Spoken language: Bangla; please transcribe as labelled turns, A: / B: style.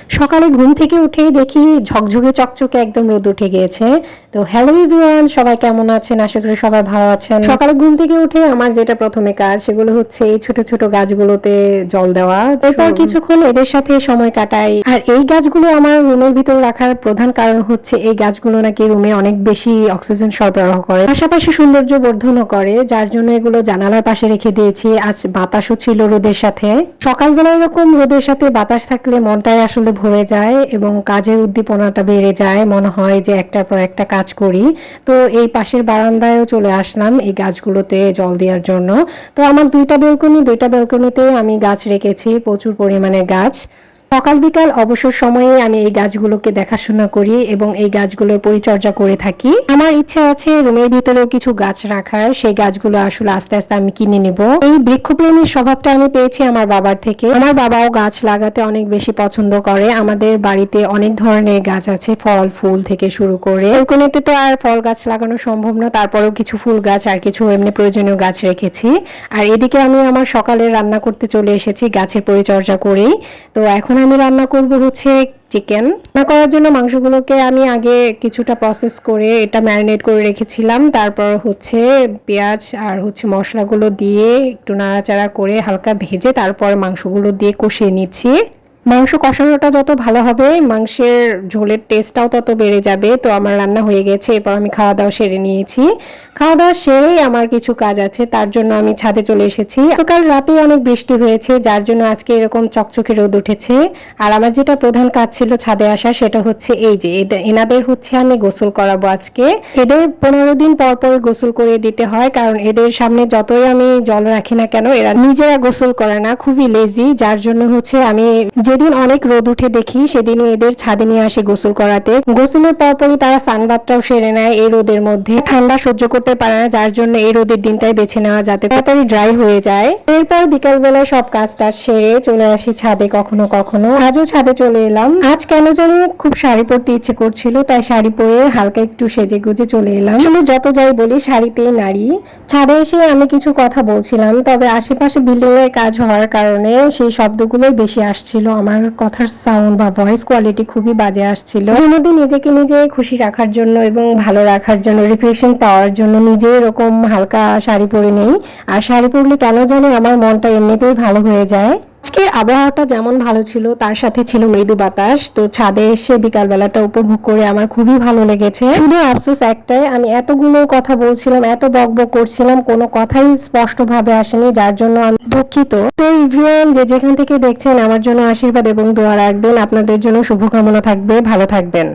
A: সকালে ঘুম থেকে উঠেই দেখি ঝকঝকে চকচকে একদম রোদ উঠে গিয়েছে। তো হ্যালো এভরিওয়ান, সবাই কেমন আছেন? আশা করি সবাই ভালো আছেন। সকালে ঘুম থেকে উঠে আমার যেটা প্রথমে কাজ সেগুলো হচ্ছে এই ছোট ছোট গাছগুলোতে জল দেওয়া, এরপর কিছুক্ষণ এদের সাথে সময় কাটাই। আর এই গাছগুলো আমার রুমের ভিতর রাখার প্রধান কারণ হচ্ছে এই গাছগুলো নাকি রুমে অনেক বেশি অক্সিজেন সরবরাহ করে, পাশাপাশি সৌন্দর্য বর্ধনও করে, যার জন্য এগুলো জানালার পাশে রেখে দিয়েছি। আজ বাতাসও ছিল রোদের সাথে। সকালবেলা এরকম রোদের সাথে বাতাস থাকলে মনটাই আসলে ভরে যায় এবং কাজের উদ্দীপনাটা বেড়ে যায়, মনে হয় যে একটার পর একটা কাজ করি। তো এই পাশের বারান্দায়ও চলে আসলাম এই গাছগুলোতে জল দেওয়ার জন্য। তো আমার দুইটা ব্যালকনিতে আমি গাছ রেখেছি, প্রচুর পরিমাণে গাছ। সকাল বিকাল অবসর সময়ে আমি এই গাছগুলোকে দেখাশোনা করি এবং এই গাছগুলোর পরিচর্যা করে থাকি। আমার ইচ্ছা আছে রুমের ভিতরেও কিছু গাছ রাখার, সেই গাছগুলো আসলে আস্তে আস্তে আমি কিনে নেব। এই বৃক্ষপ্রেমীর স্বভাবটা আমি পেয়েছি আমার বাবার থেকে। আমার বাবাও গাছ লাগাতে অনেক বেশি পছন্দ করে। আমাদের বাড়িতে অনেক ধরনের গাছ আছে, ফল ফুল থেকে শুরু করে। ব্যালকনিতে তো আর ফল গাছ লাগানো সম্ভব না, তারপরেও কিছু ফুল গাছ আর কিছু এমনি প্রয়োজনীয় গাছ রেখেছি। আর এদিকে আমি আমার সকালে রান্না করতে চলে এসেছি গাছের পরিচর্যা করেই। তো এখন আমি রান্না করব হচ্ছে চিকেন। রান্না করার জন্য মাংসগুলোকে আমি আগে কিছুটা প্রসেস করে এটা ম্যারিনেট করে রেখেছিলাম। তারপর হচ্ছে পেঁয়াজ আর হচ্ছে মশলাগুলো দিয়ে একটু নাড়াচাড়া করে হালকা ভেজে তারপর মাংসগুলো দিয়ে কষিয়ে নিচ্ছি। মাংস কষানোটা যত ভালো হবে মাংসের ঝোলের টেস্টটাও তত বেড়ে যাবে। তো আমার রান্না হয়ে গেছে, এরপর আমি খাওয়া দাওয়া সেরে নিয়েছি। খাওয়া দাওয়া সেরেই আমার কিছু কাজ আছে, তার জন্য আমি ছাদে চলে এসেছি। গতকাল রাতে অনেক বৃষ্টি হয়েছে, যার জন্য আজকে এরকম চকচকে রোদ উঠেছে। আর আমার যেটা প্রধান কাজ ছিল ছাদে আসা, সেটা হচ্ছে এই যে এনাদের হচ্ছে আমি গোসল করাবো আজকে। এদের 15 দিন পর পর গোসল করে দিতে হয়, কারণ এদের সামনে যতই আমি জল রাখি না কেন এরা নিজেরা গোসল করে না, খুবই লেজি। যার জন্য হচ্ছে আমি যেদিন অনেক রোদ উঠে দেখি সেদিনই এদের ছাদে নিয়ে আসি গোসল করাতে। গোসলের পরপরই তারা সানবাথটাও সেরে নেয় এই রোদের মধ্যে। ঠান্ডা সহ্য করতে পারে না, যার জন্য এই রোদের দিনটাই বেছে নেওয়া যাতে তাড়াতাড়ি ড্রাই হয়ে যায়। এরপর বিকালবেলায় সব কাজটা সেরে চলে আসি ছাদে। কখনো কখনো আজও ছাদে চলে এলাম। আজ কেন জানি খুব শাড়ি পরতে ইচ্ছে করছিল, তাই শাড়ি পরে হালকা একটু সেজে গুজে চলে এলাম। আসলে যত যাই বলি শাড়িতেই নারী। ছাদে এসে আমি কিছু কথা বলছিলাম, তবে আশেপাশে বিল্ডিং এর কাজ হওয়ার কারণে সেই শব্দগুলোই বেশি আসছিল। আমার কথার সাউন্ড বা ভয়েস কোয়ালিটি খুবই বাজে আসছিল। মধ্যে নিজেকে নিজে খুশি রাখার জন্য এবং ভালো রাখার জন্য, রিফ্রেশিং পাওয়ার জন্য নিজে এরকম হালকা শাড়ি পরে নেই। আর শাড়ি পরলে কেন জানি আমার মনটা এমনিতেই ভালো হয়ে যায়। আজকে আবহাওয়াটা যেমন ভালো ছিল তার সাথে ছিল মৃদু বাতাস। তো ছাদে এসে বিকাল বেলাটা উপভোগ করে আমার খুবই ভালো লেগেছে। শুধু আফসোস একটাই, আমি এতগুলো কথা বলছিলাম, এত বকবক করছিলাম, কোনো কথাই স্পষ্ট ভাবে আসেনি, যার জন্য আমি দুঃখিত। তো এভরিওয়ান যে যেখান থেকে দেখছেন আমার জন্য আশীর্বাদ এবং দোয়া রাখবেন। আপনাদের জন্য শুভকামনা থাকবে, ভালো থাকবেন।